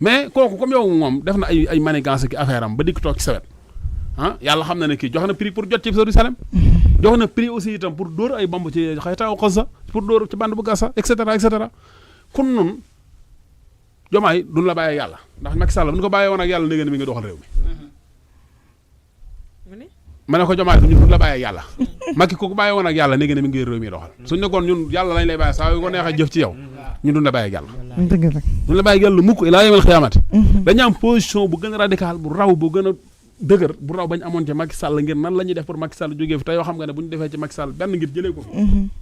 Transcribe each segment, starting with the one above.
mais kooku comme yow moom def na ay manigance ki affaire am ba dikk toog ci sawet yàlla xam na ne kii jox na prix pour jot ci Jérusalem jox na prix aussi itam pour dóor ay bomb ci xaytaaw Gaza pour dóor ci bande bu Gaza et cetera kun nun Diomaye duñ la bàyyee yàlla ndax Macky Sall bu ñu ko bàyyee woon ak yàlla léegi mi ngi doxal réew mi ma ne ko Diomaye duñ la bàyyee yàlla Macky ko bàyyee woon ak yàlla léegi mi ngi réew mi doxal suñ nekkoon ñun yàlla lañ lay bàyyee saa yu ko neexee jëf ci yow ñun duñ la bàyyee yàlla duñ la bàyyee yàlla mukk ilaa yawmal xiyaamati dañu am position bu gën a radical bu raw bu gën a dëgër bu raw bañ amoon ci Macky Sall ngir nan la ñuy def pour Macky Sall jógee fi te yoo xam nga ne bu ñu defee ci Macky Sall benn ngir jëlee ko fi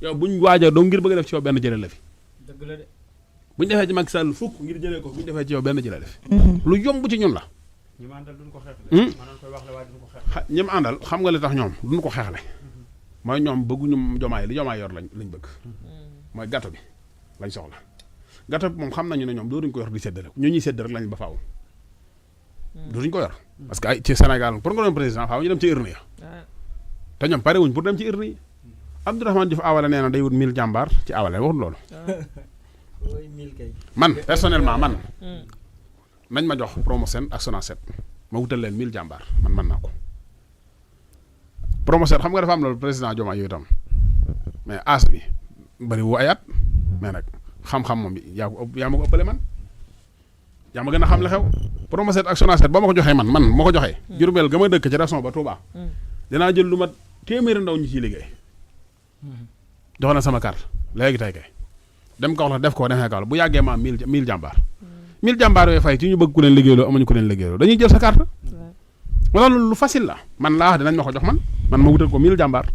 yow buñ waaja doo ngir bëgg a def ci yow benn jëlee la fi bu ñu defee ci Macky Sall fukk ngir jëlee ko bu ñu defee ci yow benn jëlee la fi lu yomb ci ñun la ñi ma àndal duñ ko xeexle maanaam koy wax la waaye duñ ko xeexle ñi ma àndal xam nga li tax ñoom duñ ko xeexle mooy ñoom bëgguñu Diomaye li Diomaye yor lañ bëgg mooy gâteau bi lañ soxla gâteau bi moom xam nañu ne ñoom dootuñ ko yor di séddale ñu ñuy sédd rek lañ ba faaw dootuñ ko yor parce que ay ci Sénégal pour nga doon président faaw ñu dem ci urne ya te ñoom pare wuñ pour dem ci urne yi Abdourahmane Diouf awale nee na day wut 1000 jàmbaar ci awale waxul loolu man personnellement man nañ ma jox Promosen ak Sonacet ma wutal leen 1000 jàmbaar man mën naa ko Promosen xam nga dafa am loolu président Diomaye yooyu tam mais as bi bëri wu ayat mais nag xam-xam moom yaa ma ko ëppale man yaa ma gën a xam la xew Promoset ak Sonacet ba ma ko joxee man ma ko joxee Jurbel ga ma dëkk ci région ba Touba dinaa jël lu ma téeméeri ndaw ñu ciy liggéey jox na sama carte léegi tey kay dem kaw la def ko defee kaw la bu yàggee ma am 1000 jàmbaar 1000 jàmbaar yooyu fay ci ñu bëgg ku leen liggéeyloo amuñu ku leen liggéeyloo dañuy jël sa carte wala lu facile la man laa wax dinañ ma ko jox man ma wutal ko 1000 jàmbaar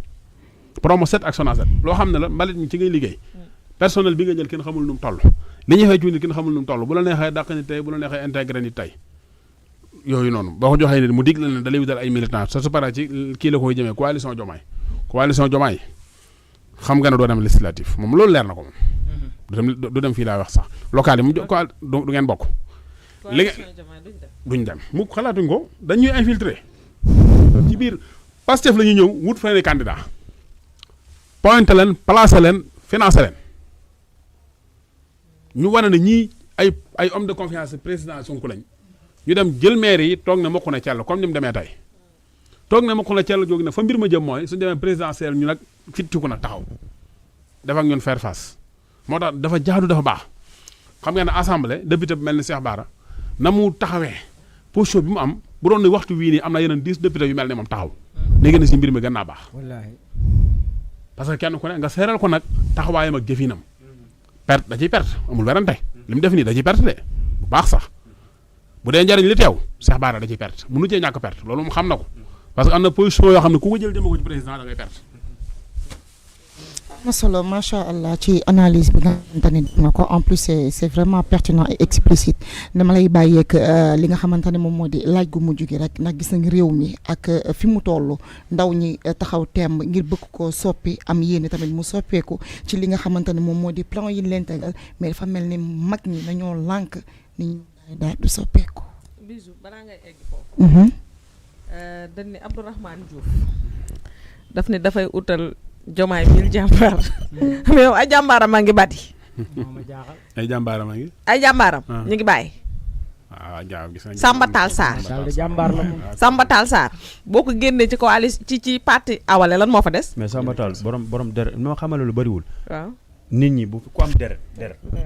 Promoset ak Sonacet loo xam ne la mbalit mi ci ngay liggéey personnel bi nga jël kenn xamul nu mu toll li ñuy fay ci nit kenn xamul nu mu toll bu la neexee dàq ni tey bu la neexee intégré ni tey yooyu noonu boo ko joxee nit mu dig la ne da lay wutal ay militants sa su paree ci kii la koy jëmee coalition Diomaye xam nga ne doo dem législatif moom loolu leer na ko moom du dem fii laa wax sax local yi mu du ngeen bokk léegi duñ dem mu xalaatuñ ko dañuy infiltrer ci biir Pastef la ñuy ñëw wut fa ne candidat pointé leen placé leen financé leen ñu wane ne ñii ay homme de confiance président Sonko lañ ñu dem jël maire yi toog na mokku na cell comme ni mu demee tey toog na mokku na cell jógi na fa mbir ma jëm mooy suñu demee présidentiel ñu nag fittiku nag taxaw def ak ñun faire face moo tax dafa jaadu dafa baax xam ngeen ne assemblée député bu mel ni Cheikh Bara na mu taxawee position bi mu am bu doon ne waxtu wii nii am na yeneen 10 députés yu mel ne moom taxaw léegi na si mbir mi gën naa baax parce que kenn ku ne nga seeral ko nag taxawaayam ak jëfinam perte da ciy perte amul werante li mu def nii da ciy perte de bu baax sax bu dee njariñ li teew Cheikh Bara da ciy perte mënu cee ñàkk perte loolu moom xam na ko parce que am na position yoo xam ne ku ko jël jëme ko ci président da ngay perte. masolo macha allah ci analyse bi nga xamante ne nga ko en plus c'est vraiment pertinent et explicite dama lay bàyyeeg li nga xamante ne moom moo di laaj gu mujj gi rek ndax gis nañ réew mi ak fi mu toll ndaw ñi taxaw temb ngir bëgg koo soppi am yéene tamit mu soppeeku ci li nga xamante ne moom moo di plan yi leen tegal mais dafa mel ni mag ñi dañoo lànk ni ñu daal du soppeeku. bisu balaa ngay egg foofu. dañ ne Abdourahmane Diouf daf ne dafay utal Diomaye 1000 jàmbaar mais yow ay jàmbaaram a ngi bati. ay jàmbaaram a ngi. ay jàmbaaram ñu ngi bàyyi. waaw jaaw gis nañu. Samba Tall Sarr jàmbaar la moom. Samba Tall Sarr boo ko génnee ci coalition ci parti awale lan moo fa des. mais Samba Tall borom deret noo xamale lu bëriwul. waaw nit ñi bu ku am deret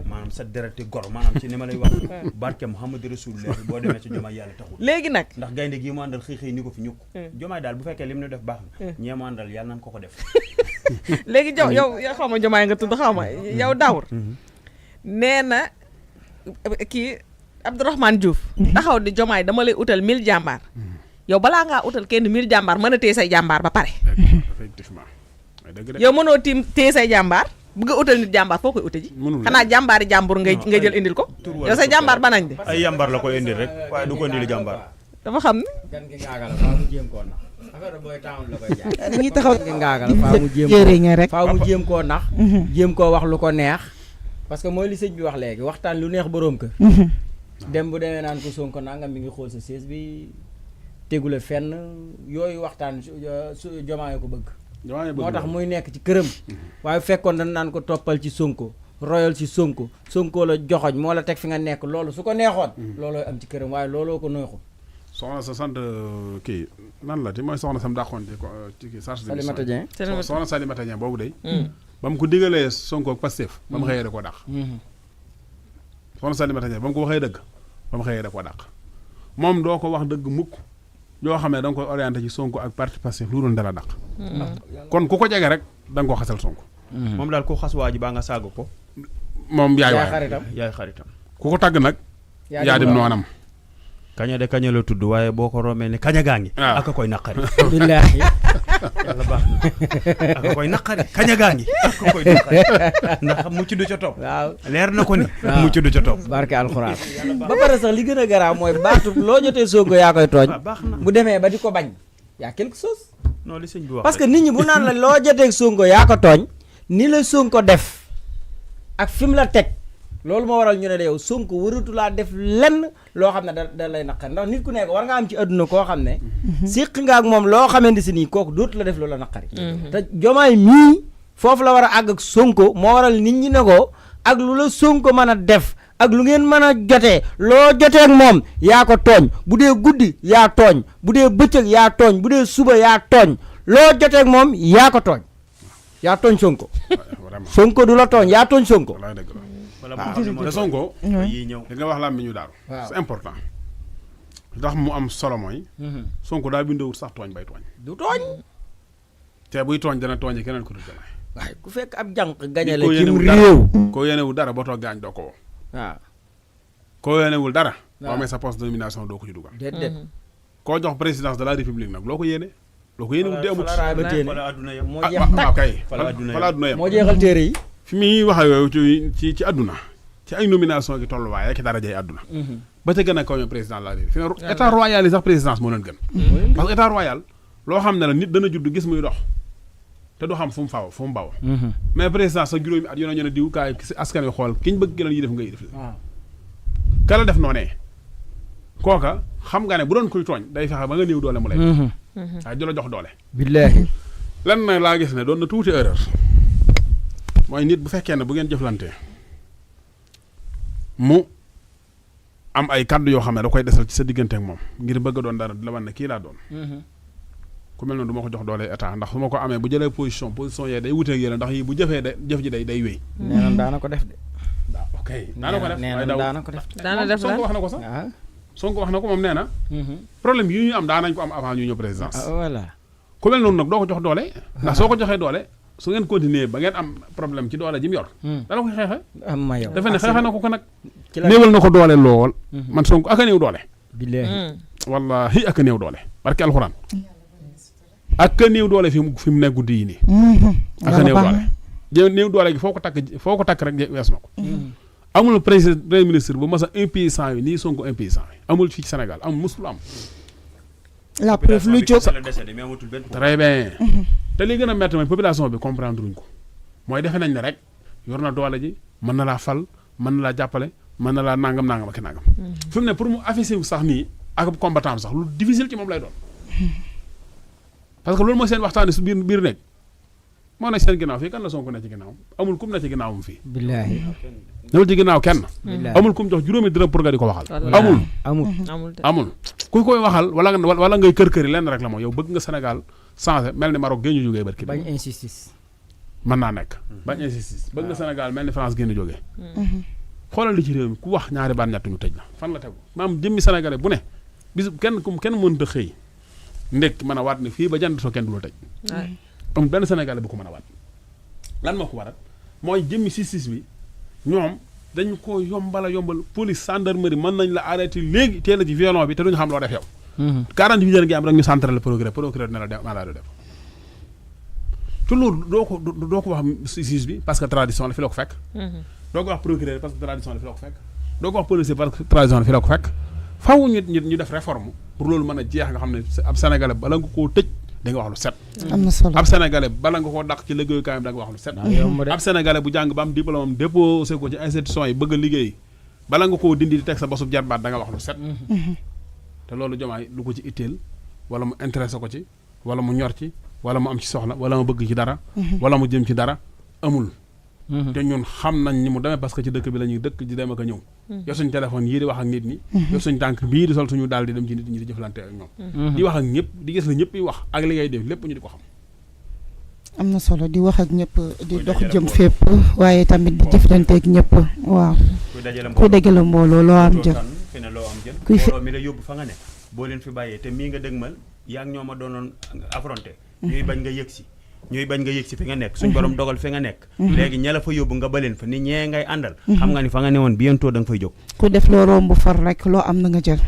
maanaam sa dereti gor maanaam ci ni ma lay wax barke Muhammad Rasulullah boo demee ci Diomaye yàlla taxul léegi nag ndax gaynde gii mu àndal xëy ni ko fi ñukk Diomaye daal bu fekkee lim ñu def baax na ñee mu àndal yàlla nañ ko def léegi yow xaw ma Diomaye nga tudd xaw ma yow Daour nee na kii Abdourahmane Diouf taxaw di Diomaye dama lay utal 1000 jàmbaar yow balaa ngaa utal kenn 1000 jàmbaar mën a téye say jàmbaar ba pare effectivement yow mënoo tiim téye say jàmbaar bëgg a utal nit jàmbaar foo koy ute ji xanaa jàmbaari jàmbur ngay jël indil ko yow sa jàmbaar ba nañ de ay jàmbaar la koy indil rek waaye du ko indil jàmbaar dafa xam ne gan gi ngaagal faa mu jéem koo nax affaire booy taawul la koy jaay dañuy taxaw gan gi ngaagal faa mu jéem rek faa mu jéem koo nax jéem koo wax lu ko neex parce que mooy li sëñ bi wax léegi waxtaan lu neex boroom kër dem bu demee naan ko Sonko nangam mi ngi xool sa siège bi tegule fenn yooyu waxtaan Diomaye ko bëgg moo tax muy nekk ci këram waaye fekkoon dañ naan ko toppal ci Sonko royal ci Sonko Sonko la joxoñ moo la teg fi nga nekk loolu su ko neexoon loolooy am ci këram waaye looloo ko neexul soxna sa sant kii nan la ti mooy soxna sam dàqoon ci kii charge de Salimata Dieng soxna Salimata Dieng boobu day ba mu ko digalee Sonko ak Pastef ba mu xëyee da koo dàq soxna Salimata Dieng ba mu ko waxee dëgg ba mu xëyee da koo dàq moom doo ko wax dëgg mukk yoo xam ne da nga koy orienté ci Sonko ak parti Pastef lu doon dala dàq kon ku ko jege rek da nga ko xasal Sonko moom daal ko xas waa ji baa nga saaga ko moom yaay waay xaritam yaay xaritam ku ko tagg nag yaa dem noonam kaña de kaña la tudd waaye boo ko romee ne kaña gaa ngi waaw aka koy naqari billaahi yàlla baax na aka koy naqari kaña gaa ngi aka koy naqari ndax mucc du ca topp waaw leer na ko ni waaw. mucc du ca topp barke alxuraan ba pare sax li gën a garaaw mooy baatu loo jotee Sonko yaa koy tooñ waaw baax na bu demee ba di ko bañ yaa quelque chose non li sëñ bi wax parce que nit ñi bu naan la loo jotee Sonko yaa ko tooñ ni la Sonko def ak fi mu la teg loolu moo waral ñu ne la yow Sonko waratu laa def lenn loo xam ne da lay naqari ndax nit ku nekk war nga am ci àdduna koo xam ne séq nga ak moom loo xamante si nii kooku dootu la def loolu la naqari te Jomaay mii foofu la war a àgg ak Sonko moo waral nit ñi ne ko ak lu la Sonko mën a def ak lu ngeen mën a jotee loo jotee ak moom yaa ko tooñ bu dee guddi yaa tooñ bu dee bëccëg yaa tooñ bu dee suba yaa tooñ loo jotee ak moom yaa ko tooñ yaa tooñ Sonko vraiment Sonko du la tooñ yaa tooñ Sonko wallaay dëgg la wala moo xam ne moo te Sonko yii ñëw li nga wax la mi ñu daal waaw. c'est important ndax mu am solo mooy Sonko daa bindowut sax tooñ bay tooñ du tooñ te buy tooñ dana tooñe keneen ku dul Diomaye waaye ku fekk ab jànq gañale ko cim yéenewul dara réew koo yéenewul dara boo toog gaañ doo ko woo waaw koo yéenewul dara boo waaw. amee sa poste de nomination doo ko ci dugal déedéet koo jox présidence de la république nag loo ko yéene loo ko yéenewul di amut fa la raay ba téene wala adduna yam moo ah jeex waaw tàkk kay fa la adduna fa la adduna yem moo jeexal téere yi fi muy wax yooyu ci àdduna ci ay nomination gi tolluwaay ak darajay àdduna ba ca gën a kaw ñoom président de la république fi ne état royal yi sax présidence moo leen gën parce que état royal loo xam ne la nit dana judd gis muy dox te du xam fu mu baw mais présidence sax juróomi at yoona ñu ne diw kaay si askan wi xool ki ñu bëgg gëlan yi def ngay def waaw kala def noonee kooka xam nga ne bu doon kuy tooñ day fexe ba nga néew doole mu lay waaye du la jox doole billaahi lan nag laa gis ne doon na tuuti erreur mooy nit bu fekkee ne bu ngeen jëflantee mu am ay kàddu yoo xam ne da koy desal ci sa diggante ak moom ngir bëgg a doon dara di la wan ne kii laa doon ku mel noonu du ma ko jox doole état ndax su ma ko amee bu jëlee position yee day wuteeg yéen ndax yi bu jëfee de jëf ji day wéy nee na daana ko def de ok daana ko def nee waaye na daw daana ko def de daana def Sonko la wax na ko sax ah Sonko wax na ko moom nee na problème yi ñu am daanañ ko am avant ñu ñëw présidence voilà ku mel noonu nag doo ko jox doole ndax soo ko joxee doole su ngeen continuer ba ngeen am problème ci doole ji mu yor dala koy xeexe am ma yow dafa ne xeexe na ko nag ci la néewal na ko doole lool man Sonko ak a néew doole billaahi wallahi ak a néew doole barke alxuraan ak a néew doole fi mu nekk guddi yi nii ak a néew doole néew doole gi foo ko takk rek wees na ko amul président premier ministre bu mas a impuissant yi nii Sonko impuissant yi amul fii ci Sénégal amul musul am la preuve lu jóg la décédé mais amatul benn très bien te li gën a métti mooy population bi comprendre ruñ ko mooy defe nañ ne rek yor na doole ji mën na laa fal mën na laa jàppale mën na laa nangam ak nangam fi mu ne pour mu affiché wu sax nii ak combattant sax lu difficile ci moom lay doon parce que loolu mooy seen waxtaani su biir nekk moo nekk seen ginnaaw fii kan la Sonko ne ci ginnaawam amul kum ne ci ginnaawam fii billaahi newul ci ginnaaw kenn billaahi amul kum jox juróomi dërëm pour nga di ko waxal Wallaahi. amul amul amul ku koy waxal wala ngay kër-këri lenn rek la moom yow bëgg nga Sénégal changé mel ni Maroc génn jógee barki bañ insistis mën naa nekk bañ insistis bëgg nga Sénégal mel ni France génn jógee xoolal li ci réew mi ku wax ñaari baat ñett ñu tëj la fan la tegu maam jëmmi sénégalais bu ne bis kenn mënut a xëy ndekk mën a waat ne fii ba jant soo kenn du la tëj amul benn sénégalais bu ko mën a waat lan moo ko waral mooy jëmmi justice bi ñoom dañ ko yombal police gendarmerie mën nañ la arrêté léegi teel a ci violon bi te duñu xam loo def yow 48 heures ngi am rek ñu central le procureur ne la mandat de dépôt te loolu doo ko wax justice bi parce que tradition la fi la ko fekk doo ko wax procureur parce que tradition la fi la ko fekk doo ko wax policier parce que tradition la fi la ko fekk faaw ñu def réforme pour loolu mën a jeex nga xam ne ab sénégalais bala nga koo tëj da nga wax lu set am na solo ab sénégalais bala nga koo dàq ci liggéeyukaayam da nga wax lu set ab sénégalais bu jàng ba am diplôme am déposé ko ci institution yi bëgg a liggéey bala nga koo dindi di teg sa basub jarbaat da nga wax lu set te loolu Diomaye lu ko ci itteel wala mu intéressé ko ci wala mu ñor ci wala mu am ci soxla wala mu bëgg ci dara wala mu jëm ci dara amul te ñun xam nañ ni mu demee parce que ci dëkk bi la ñuy dëkk di dem ak a ñëw. yor suñ téléphone yii di wax ak nit ñi. yor suñ tànk bii di sol suñu daal di dem ci nit ñi di jëflante ak ñoom. di wax ak ñëpp di gis la ñëpp yi wax ak li ngay def lépp ñu di ko xam. am na solo di wax ak ñëpp di dox jëm fépp waaye tamit di jëflanteeg ñëpp waaw. kuy dajale mbooloo loo am jël. fi ne loo am jël. kuy mbooloo mi la yóbbu fa nga ne boo leen fi bàyyee te mii nga dëgmal yaa ngi ñoom a doonoon affronté. ñuy bañ nga yëg si. ñuy bañ nga yëg si fi nga nekk suñ borom dogal fi nga nekk. léegi ña la fa yóbbu nga baleen fa ni ñee ngay àndal. xam nga ni fa nga ne woon bientôt da nga fay jóg. ku def loo romb far rek loo am na nga jël.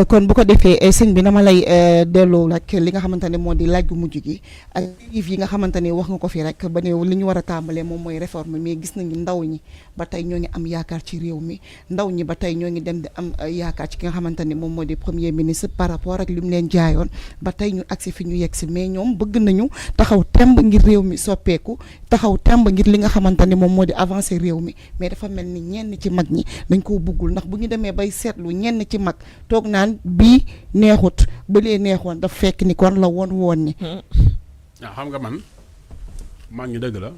kon bu ko defee sëñ bi dama lay delloo rek li nga xamante ne moo di laaj gu mujj gi ak yi nga xamante ne wax nga ko fi rek ba ne li ñu war a tàmbalee moom mooy réforme mais gis nañu ndaw ñi ba tey ñoo ngi am yaakaar ci réew mi ndaw ñi ba tey ñoo ngi dem di am yaakaar ci ki nga xamante ne moom moo di premier ministre par rapport ak li mu leen jaayoon ba tey ñu agsi fi ñu yegg si mais ñoom bëgg nañu taxaw temb ngir réew mi soppeeku taxaw temb ngir li nga xamante ne moom moo di avancer réew mi mais dafa mel ni ñenn ci mag ñi dañ koo bëggul ndax bu ñu demee bay seetlu ñenn ci mag toog naan bii neexut ba lee neexoon daf fekk ni kon la woon ni waaw xam nga man mag ñi dëgg la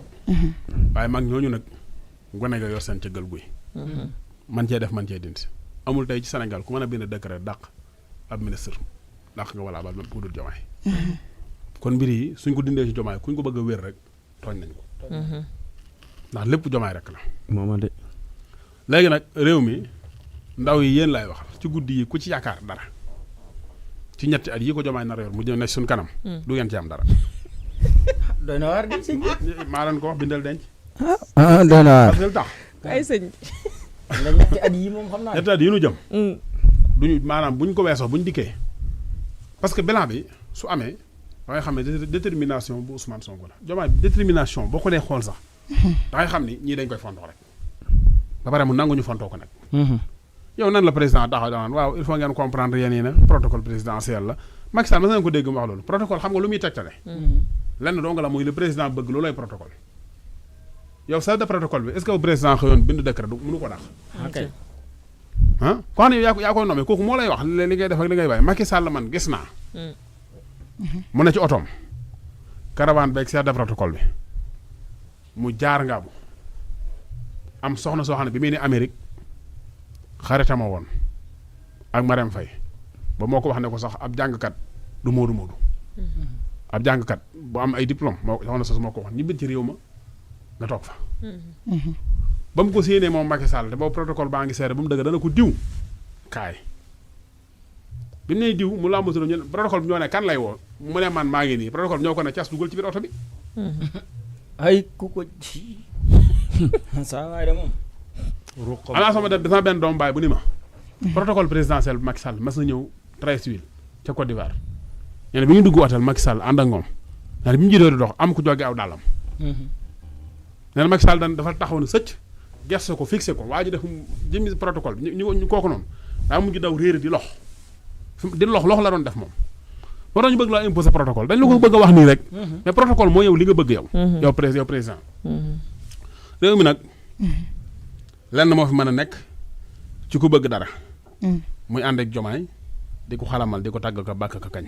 waaye mag ñooñu nag gone ga yor seen cëggal guy man cee def man cee dindi amul tey ci Sénégal ku mën a bind décret dàq ab ministre dàq nga wala bal même ku dul Diomaye kon mbir yi suñ ko dindee ci Diomaye kuñ ko bëgg a wér rek tooñ nañ ko ndax lépp Diomaye rek la mooma de léegi nag réew mi ndaw yi yéen laay wax ci guddi yi ku ci yaakaar dara ci ñetti at yi ko Diomaye nar a yor mu jëm ne suñ kanam du ngeen ci am dara doy na waar di sëñ maa leen ko wax bindal denc doy na waar parce que lu tax ay sëñ la ñetti at yi moom xam naa ñetti at yi nu jëm duñu maanaam buñ ko weesoo buñ dikkee parce que bilan bi su amee da ngay xam ne détermination bu Ousmane Sonko la Diomaye détermination boo ko dee xool sax da ngay xam ni ñii dañ koy fontoo rek ba pare mu nanguñu fontoo ko nag yow nan la président taxaw danaan waaw il faut ngeen comprendre yéen yi na protocole présidentiel la Macky Sall mas ngeen ko dégg mu wax loolu protocole xam nga lu muy tegtale lenn doo nga la muy le président bëgg loolu lay protocole yow chef de protocole bi est-ce que président xëyoon bind décret du mënu ko dàq ok ah ko xam ne yaa koy nommé kooku moo lay wax li ngay def ak li ngay bàyyi Macky Sall man gis naa mu ne ci otoom caravane beeg chef de protocole bi mu jaar ngaabu am soxna soo xam ne bi muy ne Amérique xaritama woon ak Marème Faye ba moo ko wax ne ko sax ab jàngkat du moodu ab jàngkat bu am ay diplôme moo soxna sos moo ko wax ñibbil ci réew ma nga toog fa ba mu ko séenee moom Macky Sall te boobu protocole baa ngi seere ba mu dëgg dana ko diw kaay bi mu ne diw mu làmbatu ñu protocole bi ñoo ne kan lay woo mu ne man maa ngi nii protocole bi ñoo ko ne cas dugal ci biir oto bi ay ku ko saa waay de moom ana sama dafa benn doom baay bu ni ma protocole présidentiel bu Macky Sall mas na ñëw Treichville ca Côte d'Ivoire nee na bi ñu dugg hôtel Macky Sall ànd ak moom nee na bi ñu jiitoo di dox am ku jóge aw dàllam nee na Macky Sall dafa taxaw ne sëcc gerte ko fixé ko waa ji def jëmmi protocole bi ñu kooku noonu daa mujj daw réer di lox lox la doon def moom moo tax ñu bëgg laa imposer protocole dañ la ko bëgg a wax nii rek mais protocole moo yow li nga bëgg yow yow président réew mi nag lenn moo fi mën a nekk ci ku bëgg dara muy ànd ak Diomaye di ko xalamal di ko tàgg ko bàkk ko kañ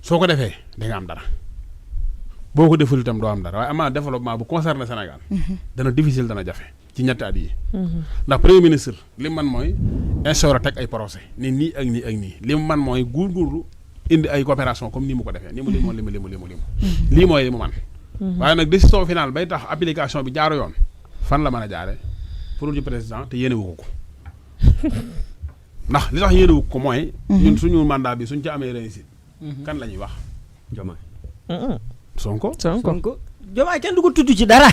soo ko defee di nga am dara boo ko deful itam doo am dara waaye amaa développement bu concerné Sénégal dana difficile dana jafe ci ñetti at yi ndax premier ministre li mu man mooy instauré teg ay procès ni nii ak nii ak nii li mu man mooy góorgóorlu indi ay coopération comme nii mu ko defee ni mu limu lii mooy li mu man waaye nag décision finale bay tax application bi jaaru yoon fan la mën a jaare pour ñu président te yéene wu ko ndax li tax yéene wu ko mooy ñun suñu mandat bi suñ ci amee réussite kan la ñuy wax Diomaye Sonko Diomaye kenn du ko tudd ci dara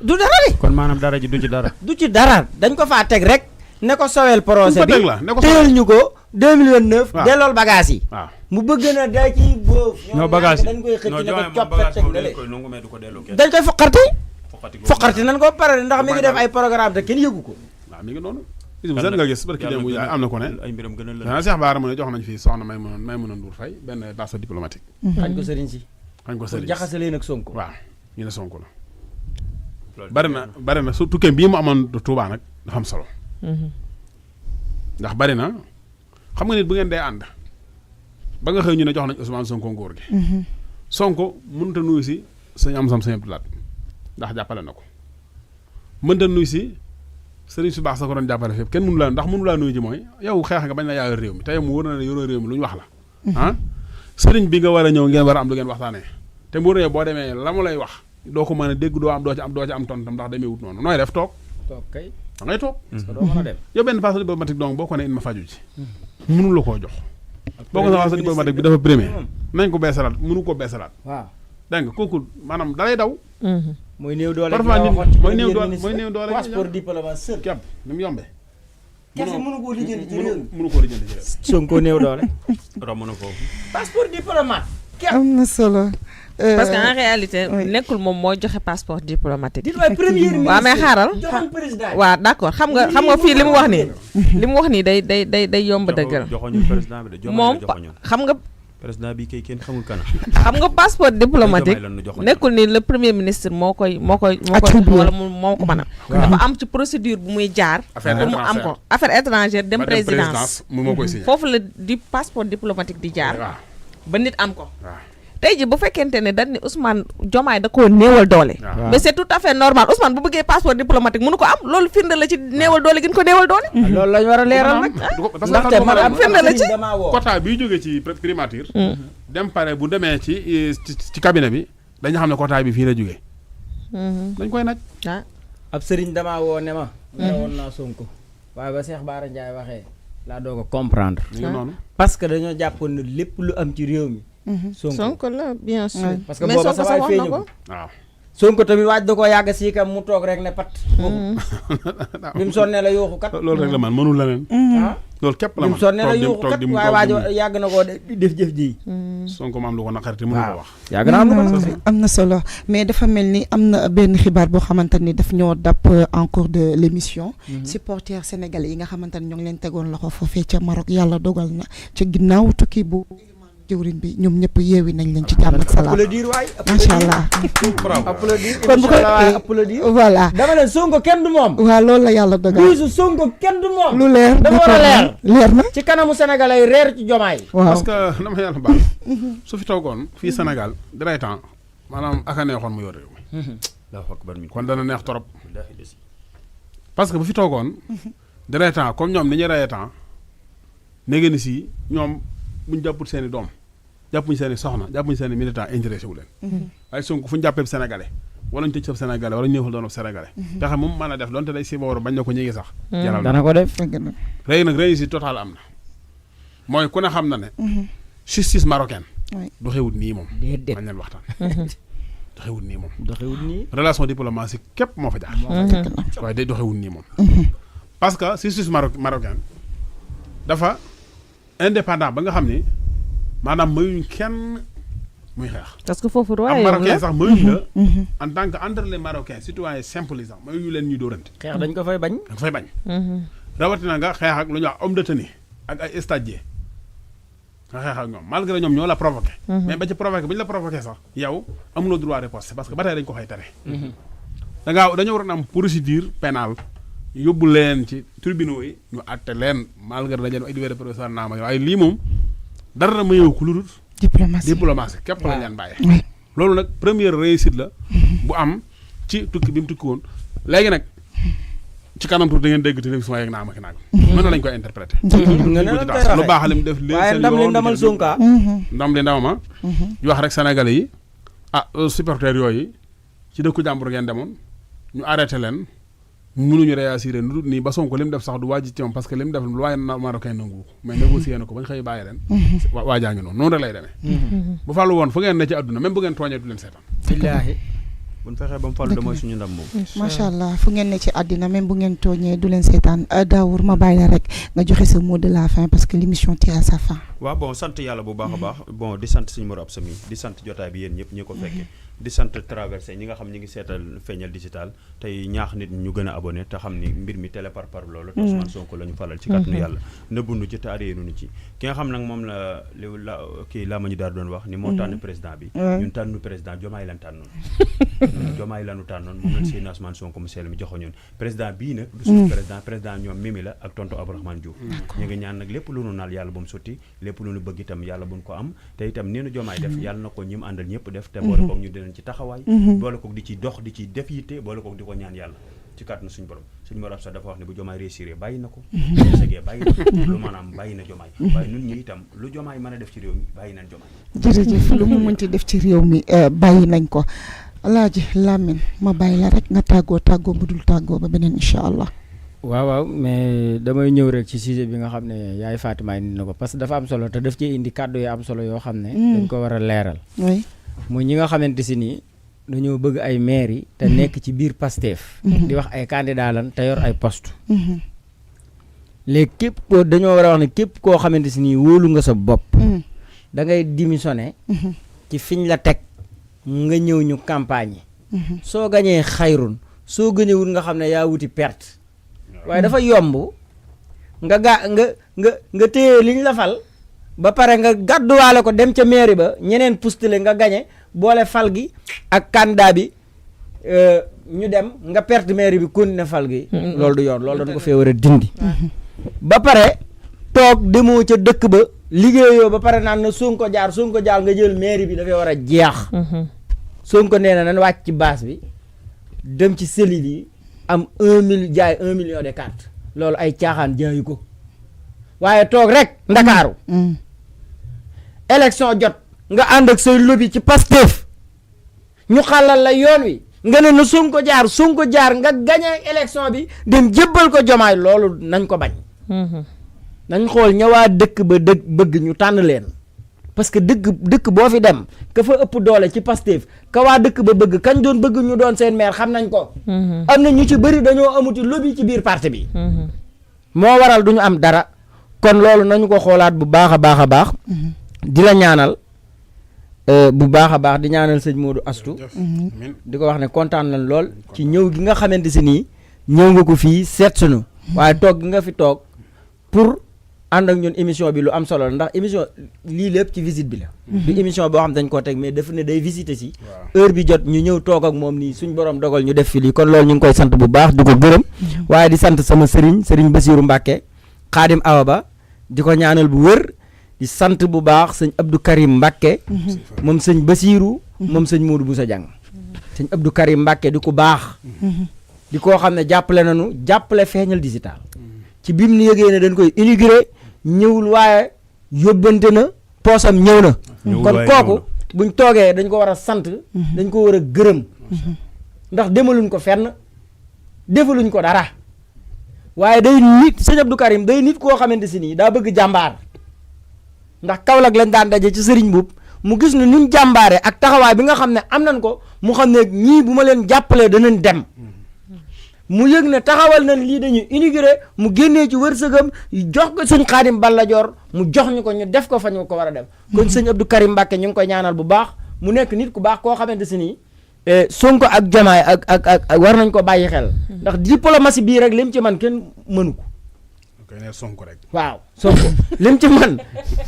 du dara de kon maanaam dara ji du ci dara du ci dara dañ ko faa teg rek ne ko sowel procès bi ne ko téyel ñu ko 2029 dellool bagage yi waaw mu bëgg na da ci boobu ñoo bagage dañ koy xëcc ne ko coppet teg na le koy nangu mais du ko delloo kenn dañ koy foqarti nañ ko pare ndax mi ngi def ay programme te kenn yëgu ko waaw mi ngi noonu bis bu set nga gis barki démb am na ko ne ay mbiram gën a dana Cheikh Bara mu ne jox nañ fii soxna Maïmouna Ndour Faye benn passeport diplomatique xañ ko sëriñ si xañ ko sëriñ jaxase leen ak Sonko waaw ñu ne Sonko la bari na surtout que bii mu amoon Touba nag dafa am solo ndax bari na xam nga nit bu ngeen dee ànd ba nga xëy ñu ne jox nañ Ousmane Sonko ngóor gi Sonko mënut a nuyu si sëñ am sam sëñ Abdoulaye ndax jàppale na ko mënta nuyu si sëriñ su baax sa ko doon jàppale fépp kenn mënu laa ndax mënu laa nuyu ji mooy yow xeex nga bañ na yaa yor réew mi te yow mu wóor na ne yoroo réew mi lu ñu wax la ah sëriñ bi nga war a ñëw ngeen war a am lu ngeen waxtaanee te mu wóor na boo demee la mu lay wax doo ko mën a dégg doo ci am tontam ndax demee wut noonu nooy def toog kay da ngay toog parce que doo mën a dem yow benn passeport diplomatique donc boo ko ne in ma faju ci mënu la koo jox boo ko sa passeport diplomatique bi dafa premier nañ ko beesalaat mënu ko beesalaat waaw dégg nga kooku maanaam dalay daw mooy néew doole parfois nit mooy néew doole passeport diplomate seul képp ni mu yombee kese mënu koo lijjanti ci réew mi mënu koo lijjanti ci réew Sonko néew doole romb na foofu passeport diplomate am na solo. parce que en réalité nekkul moom moo joxe passeport diplomatique. di waay premier ministre waaw mais xaaral joxoon président waaw d'accord xam nga fii li mu wax nii li mu wax nii day yomb dëggal joxoñu président bi de moom xam nga président bi kay kenn xamul kana xam nga passeport diplomatique nekkul ni le premier ministre moo koy wala moo ko mën a dafa am ci procédure bu muy jaar pour mu am ko affaire étrangère dem présidence moo koy signé foofu la di passeport diplomatique di jaar ba nit am ko waaw tey ji bu fekkente ne dañ ni Ousmane Diomaye da koo néewal doole mais c'est tout à fait normal Ousmane bu bëggee passeport diplomatique mënu ko am loolu firnde la ci néewal doole gin ko néewal doole loolu lañ war a leeral nag ndaxte man am firnde la ci quota bi jógee ci primature dem pare bu demee ci cabinet bi dañu xam ne quota bi fii la jógee dañ koy naj ab sëriñ damaa woo ne ma woon naa Sonko waaye ba Cheikh Bara Ndiaye waxee laa doog a comprendre noonu parce que dañoo jàppoon ne lépp lu am ci réew mi Sonko la bien sûr parce que booba sa waay feeñu ko waaw Sonko tamit waaj da koo yàgg si kam mu toog rek ne pat bi mu sonnee la yuuxu kat loolu rek la man mënul leneen loolu képp la bi mu sonnee la yuuxu kat waaye waaj yàgg na koo def jëf ji Sonko ma am lu ko naqarite mënu ko wax yàgg na am lu ko naqarite am na solo mais dafa mel ni am na benn xibaar boo xamante ni daf ñoo dàpp en cours de l'émission supporters sénégalais yi nga xamante ni ñoo ngi leen tegoon loxo foofee ca Maroc yàlla dogal na ca ginnaaw tukki bu jëwriñ bi ñoom ñëpp yeewi nañ leen ci jàmm ak salaam macha allah kon bu ko applaudir voilà dama leen Sonko kenn du moom waaw loolu la yàlla dogal bisu Sonko kenn du moom lu leer dafa war a leer na ci kanamu sénégalais yi reer ci Diomaye waaw parce que dama yàlla baax su fi toogoon fii Sénégal diray temps maanaam aka neexoon mu yor réew mi kon dana neex torop parce que bu fi toogoon diray temps comme ñoom ni ñu rayee temps néegéeni si ñoom buñ jàppul seen i doom jàppuñu seen i soxna jàppuñu seen i militant intéressé wu leen waaye Sonko fu ñu jàppee sénégalais wala ñu tëj sab sénégalais wala ñu ñëwal doon sénégalais pexe moom mën a def doonte day si ba war a bañ na ko ñéegi sax jaral dana ko def léegi nag réussite totale am na mooy ku ne xam na ne justice marocaine doxewut nii moom déedéet mañ leen waxtaan doxewut nii moom doxewut nii relation diplomatique képp moo fa jaar waaye day doxewut nii moom parce que justice marocaine dafa indépendant ba nga xam ni maanaam mayuñ kenn muy xeex. parce que foofu am royaume marocain la sax mayuñ la en tant que entre les marocains citoyens simples yi sax mayuñu leen ñuy dóorante. xeex dañ ko fay bañ da nga fay bañ. rawatina nga xeex ak lu ñuy wax homme de tenue ak ay stagiaires nga xeex ak ñoom malgré ñoom ñoo la provoqué. mais ba ci provoqué bu ñu la provoqué sax yow amuloo droit riposte parce que ba tey dañ ko xëy tere. dañoo waroon am procédure pénale yóbbu leen ci tribunaux yi ñu àtte leen malgré dañu leen ay liberté provisoire naa ma waaye lii moom dara mayewu ko lu dul diplomatie képp lañ leen bàyyee. loolu nag première réussite la bu am ci tukki bi mu tukki woon léegi nag ci kanam tuuti da ngeen dégg télévision yeeg naa ma ki naag mën na lañ koy interpréter lu baax li mu def léegi waaye ndam li ndamal Sonko ndam li ndamama ñu wax rek sénégalais yi supporters yooyu ci dëkku jàmbur ngeen demoon ñu arrêté leen mënuñu réagir nu dul nii ba Sonko li mu def sax du waaj ci moom parce que li mu def lu waaye marocain nangu mais négocié na ko bañ xëy bàyyi leen waajaa ngi noonu rek lay demee bu fàllu woon fu ngeen ne ci àdduna même bu ngeen tooñee du leen seetaan billaahi buñ fexee ba mu fàllu damooy suñu ndam moom macha allah fu ngeen ne ci àddina même bu ngeen tooñee du leen seetaan Dawour ma bàyyi la rek nga joxe sa mot de la fin parce que l'émission tire à sa fin. waaw bon sant yàlla bu baax a baax bon di sant suñu Mor Absa mi di sant jotaay bi yéen ñëpp ñi ko fekkee di sant traversé ñi nga xam ñi ngi seetal Feeñal Digital tey ñaax nit ñu gën a abonné te xam ni mbir mi télé par loolu te Ousmane Sonko la ñu falal ci kàttanu yàlla nëbbunu ci te aréenu ci ki nga xam nag moom la kii laa ma ñu daal doon wax ni moo tànn président bi ñun tànnu président Diomaye lan tànnoon Diomaye lanu tànnoon moom lañ seen Ousmane Sonko mu seel mi joxo ñun président bii nag du suñu président ñoom Mimi la ak tonton Abdourahmane Diouf ñu ngi ñaan nag lépp lu nu naal yàlla bu mu sotti lépp lu nu bëgg itam yàlla bu mu ko am te itam nii nu Diomaye def yàlla na ko ñi mu àndal ñëpp def te boole koog ñu dinañ nañ ci taxawaay boole koog di ci dox di ci def yitte boole koog di ko ñaan yàlla ci kàttanu suñu borom suñu borom sax dafa wax ne bu jomaay réussir bàyyi na ko bu segee bàyyi na ko lu maanaam bàyyi na jomaay waaye nun ñu itam lu jomaay mën a def ci réew mi bàyyi nañ jomaay jërëjëf lu mu mënti def ci réew mi bàyyi nañ ko Alaaji Lamine ma bàyyi la rek nga tàggoo bu dul tàggoo ba beneen incha allah. waaw mais damay ñëw rek ci sujet bi nga xam ne yaay Fatima indi na ko parce que dafa am solo te daf ci indi kàddu yu am solo yoo xam ne dañ ko war a leeral oui muy ñi nga xamante si nii dañoo bëgg ay maire yi te nekk ci biir Pastef di wax ay candidat lan te yor ay poste léegi képp koo dañoo war a wax ne képp koo xamante si nii wóolu nga sa bopp da ngay démissionné ci fiñ la teg nga ñëw ñu campagne yi soo gañee xayrun soo gënewul nga xam ne yaa wuti perte waaye dafa yomb nga téye liñ la fal ba pare nga gàdduwaale ko dem ca mairie ba ñeneen postulé nga gañe boole fal gi ak candidat bi ñu dem nga perte mairie bi continuer fal gi loolu du yoon loolu dañ ko fee war a dindi ba pare toog demoo ca dëkk ba liggéeyoo ba pare naan na Sonko jaar nga jël mairie bi dafay war a jeex Sonko nee na nan wàcc ci base bi dem ci cellules yi am 1 million de cartes loolu ay caaxaan jaayu ko waaye toog rek ndakaaru élection jot nga ànd ak say lobby ci Pastef ñu xàllal la yoon wi nga ne na Sonko jaar nga gagné élection bi dem jébbal ko jomaay loolu nañ ko bañ nañ xool ñëwaa dëkk ba bëgg ñu tànn leen parce que dëkk boo fi dem ka fa ëpp doole ci Pastef ka waa dëkk ba bëgg kañ doon bëgg ñu doon seen maire xam nañ ko am na ñu ci bëri dañoo amuti lobby ci biir parti bi moo waral duñu am dara kon loolu nañu ko xoolaat bu baax a baax di la ñaanal bu baax a baax di ñaanal sëñ Modou Astou di ko wax ne kontaan nañ lool ci ñëw gi nga xamante si nii ñëw nga ko fii seet sunu waaye toog gi nga fi toog pour ànd ak ñun émission bi lu am solo la ndax émission lii lépp ci visite bi la du émission boo xam dañ koo teg mais dafa ne day visiter si heure bi jot ñu ñëw toog ak moom nii suñ borom dogal ñu def fi lii kon loolu ñu ngi koy sant bu baax di ko gërëm waaye di sant sama sëriñ Bassirou Mbacke Xaadim Awa Ba di ko ñaanal bu wër di sant bu baax sëñ Abdou Karim Mbacke moom sëñ Bassirou moom sëñ Modou Boussa Diang sëñ Abdou Karim Mbacke di ko baax di koo xam ne jàppale nañu jàppale feeñal digital ci bi mu nu yëgee ne dañ koy inauguré ñëwul waaye yóbbante na poosam ñëw na kon kooku buñ toogee dañ ko war a sant dañ ko war a gërëm ndax demaluñ ko fenn defaluñ ko dara waaye day nit sëñ Abdou Karim day nit koo xamante si nii daa bëgg jàmbaar ndax Kaolack lañ daan daje ci sëriñ boobu mu gis ne nuñ jàmbaare ak taxawaay bi nga xam ne am nañ ko mu xam ne ñii bu ma leen jàppalee danañ dem mu yëg ne taxawal nañ lii dañuy inauguré mu génnee ci wërsëgam jox ko sëñ Xaadim Balla Joor mu jox ñu ko ñu def ko fa ñu ko war a def kon sëñ Abdou Karim Mbacke ñu ngi koy ñaanal bu baax mu nekk nit ku baax koo xamante si nii Sonko ak Diomaye ak war nañ ko bàyyi xel ndax diplomatie bii rek lim ci man kenn mënu ko Sonko rek waaw Sonko lim ci man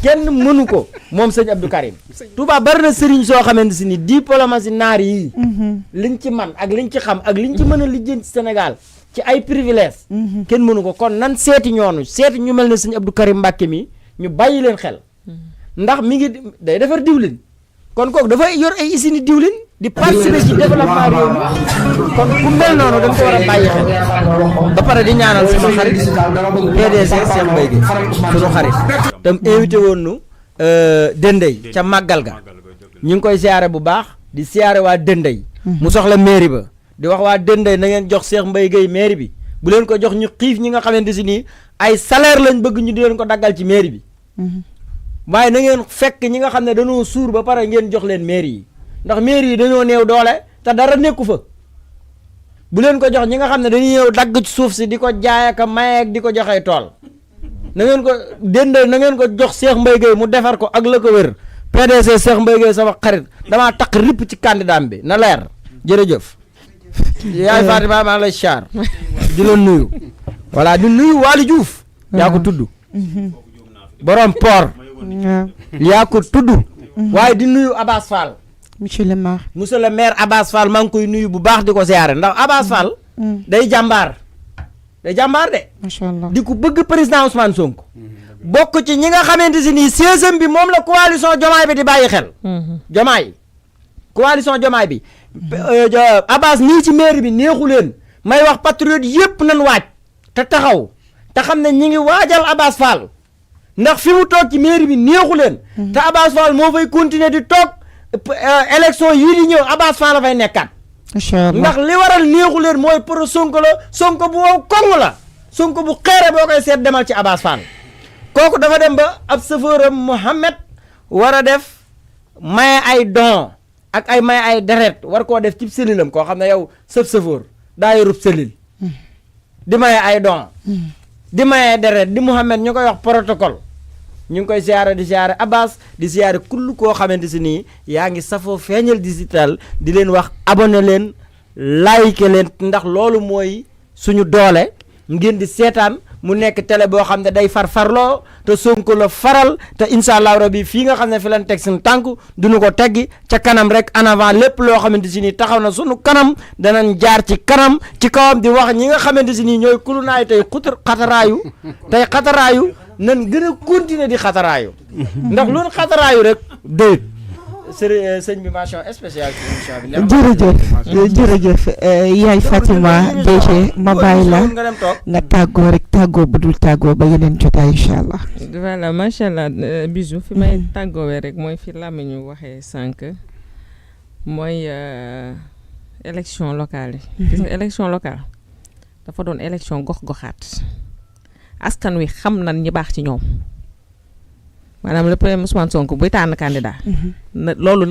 kenn mënu ko moom sëñ Abdou Karim Touba bari na sëriñ soo xamante si ni diplomatie naar yi liñ ci man ak liñ ci xam ak liñ ci mën a lijjanti Sénégal ci ay privilèges kenn mënu ko kon nan seeti ñu mel ne sëñ Abdou Karim Mbacke mi ñu bàyyi leen xel ndax mi ngi day defar diwlin kon kooku dafay yor ay usine diwlin di participer ci développement réew mi kon ku mel noonu dañ ko war a bàyyi xel ba pare di ñaanal sama xarit PDG Cheikh Mbaye Guèye sunu xarit tam invité woon nu Dendey ca màggal ga ñu ngi koy siyaare bu baax di siyaare waa Dendey mu soxla mairie ba di wax waa Dendey na ngeen jox Cheikh Mbaye Guèye mairie bi bu leen ko jox ñu xiif ñi nga xamante si nii ay salaire lañ bëgg ñu di leen ko daggal ci mairie bi waaye na ngeen fekk ñi nga xam ne dañoo suur ba pare ngeen jox leen mairie yi ndax mairie yi dañoo néew doole te dara nekku fa bu leen ko jox ñi nga xam ne dañuy ñëw dagg ci suuf si di ko jaay ak maye ak di ko joxee tool na ngeen ko Dendey na ngeen ko jox Cheikh Mbaye Guèye mu defar ko ak la ko wér PDC Cheikh Mbaye Guèye sama xarit damaa taq ripp ci candidat bi na leer jërëjëf yaay Fatima maa lay char di la nuyu voilà di nuyu Waly Diouf yaa ko tudd borom port yaa ko tudd waaye di nuyu Abass Fall monsieur le maire Abass Fall maa ngi koy nuyu bu baax di ko siyaare ndax Abass Fall day jàmbaar de macha allah di ko bëgg président Ousmane Sonko bokk ci ñi nga xamante si nii 16e bi moom la coalition Diomaye bi di bàyyi xel Diomaye coalition Diomaye bi Abbas nii ci mairie bi neexu leen may wax patriote yépp nañ waaj te taxaw te xam ne ñi ngi waajal Abbas Fall ndax fi mu toog ci mairie bi neexu leen te Abbas Fall moo fay continuer di toog élection yii di ñëw Abbas Fall la fay nekkaat ndax li waral neexu leen mooy pour Sonko la Sonko bu wow koŋ la Sonko bu xeere boo koy seet demal ci Abbas Fall kooku dafa dem ba ab chauffeuram Mohamed war a def maye ay don ak ay maye ay deret war koo def ci cellule am koo xam ne yow sëf chauffeur daa yorub cellule di maye ay don di maye deret di Mohamed ñu koy wax protocole ñu ngi koy siyaare di siyaare Abbas di siyaare kull koo xamante si nii yaa ngi safoo feeñal digital di leen wax abonné leen like leen ndax loolu mooy suñu doole ngeen di seetaan mu nekk télé boo xam ne day farloo te Sonko la faral te incha allah rabi fii nga xam ne fi lañ teg suñu tànk duñu ko teggi ca kanam rek en avant lépp loo xamante si nii taxaw na suñu kanam danañ jaar ci kanam ci kawam di wax ñi nga xamante si nii ñooy kulunaay tey xataraayu nan gën a continuer di xataraayu ndax loolu xataraayu rek déet sëñ bi mention spéciale ci émission bi jërëjëf yaay Fatima DG ma bàyyi la nga tàggoo rek tàggoo bu dul tàggoo ba yeneen jotaay incha allah. voilà macha allah Bijou fi may tàggoowee rek mooy fi làmmiñu waxee sànq mooy élection locale yi. gis nga élection locale dafa doon élection gox-goxaat askan wi xam nan ñi baax ci ñoom. maanaam le premier Ousmane Sonko buy tànn candidat. loolu nag